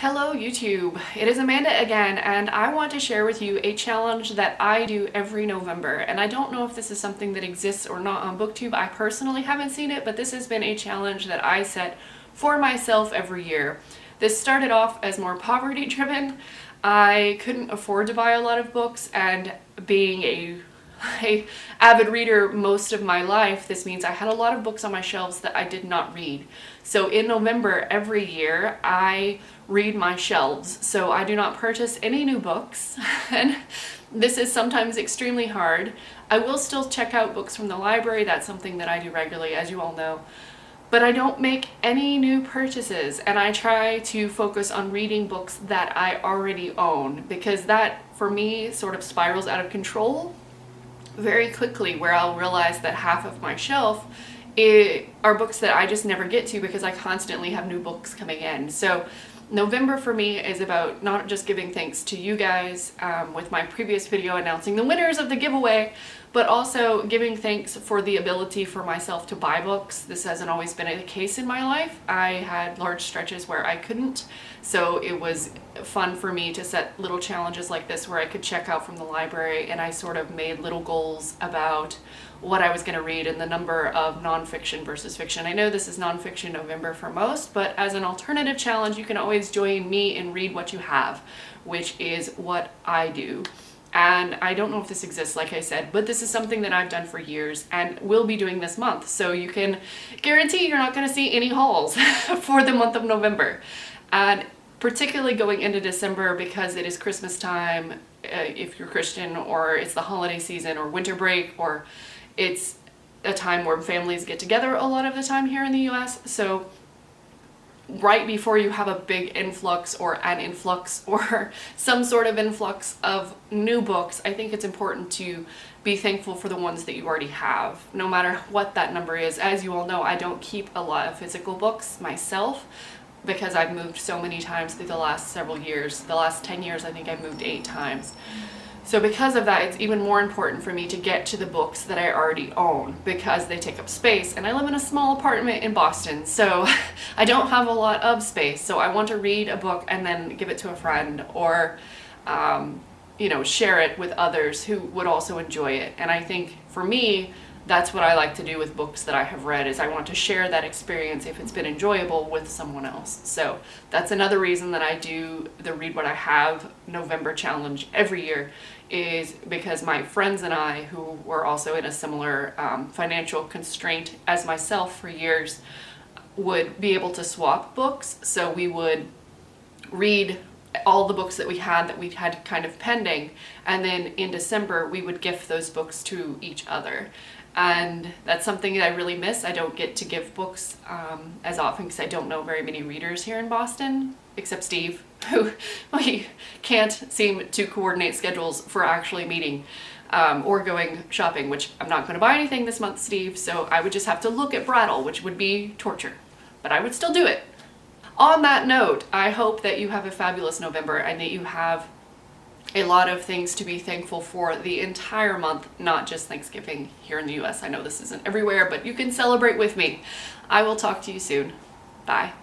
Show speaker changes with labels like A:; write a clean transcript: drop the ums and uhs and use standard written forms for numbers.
A: Hello YouTube, it is Amanda again, and I want to share with you a challenge that I do every November. And I don't know if this is something that exists or not on BookTube. I personally haven't seen it, but this has been a challenge that I set for myself every year. This started off as more poverty driven. I couldn't afford to buy a lot of books, and being a avid reader most of my life, this means I had a lot of books on my shelves that I did not read. So in November every year I read my shelves, so I do not purchase any new books and this is sometimes extremely hard. I will still check out books from the library. That's something that I do regularly, as you all know, but I don't make any new purchases, and I try to focus on reading books that I already own, because that for me sort of spirals out of control very quickly, where I'll realize that half of my shelf are books that I just never get to because I constantly have new books coming in. So November for me is about not just giving thanks to you guys with my previous video announcing the winners of the giveaway, but also giving thanks for the ability for myself to buy books. This hasn't always been the case in my life. I had large stretches where I couldn't, so it was fun for me to set little challenges like this where I could check out from the library, and I sort of made little goals about what I was going to read and the number of nonfiction versus fiction. I know this is nonfiction November for most, but as an alternative challenge, you can always join me and read what you have, which is what I do. And I don't know if this exists, like I said, but this is something that I've done for years and will be doing this month. So you can guarantee you're not going to see any hauls for the month of November. And particularly going into December, because it is Christmas time, if you're Christian, or it's the holiday season or winter break, or it's a time where families get together a lot of the time here in the US. So right before you have a big influx or an influx or some sort of influx of new books, I think it's important to be thankful for the ones that you already have, no matter what that number is. As you all know, I don't keep a lot of physical books myself because I've moved so many times through the last several years. The last 10 years, I think I moved 8 times. So because of that, it's even more important for me to get to the books that I already own, because they take up space, and I live in a small apartment in Boston, so I don't have a lot of space. So I want to read a book and then give it to a friend, or share it with others who would also enjoy it. And I think for me, that's what I like to do with books that I have read, is I want to share that experience, if it's been enjoyable, with someone else. So that's another reason that I do the Read What I Have November challenge every year, is because my friends and I, who were also in a similar financial constraint as myself for years, would be able to swap books. So we would read all the books that we had kind of pending, and then in December we would gift those books to each other. And that's something that I really miss. I don't get to give books as often because I don't know very many readers here in Boston, except Steve, who we can't seem to coordinate schedules for actually meeting or going shopping, which I'm not going to buy anything this month, Steve, so I would just have to look at Brattle, which would be torture, but I would still do it. On that note, I hope that you have a fabulous November and that you have a lot of things to be thankful for the entire month, not just Thanksgiving here in the US. I know this isn't everywhere, but you can celebrate with me. I will talk to you soon. Bye.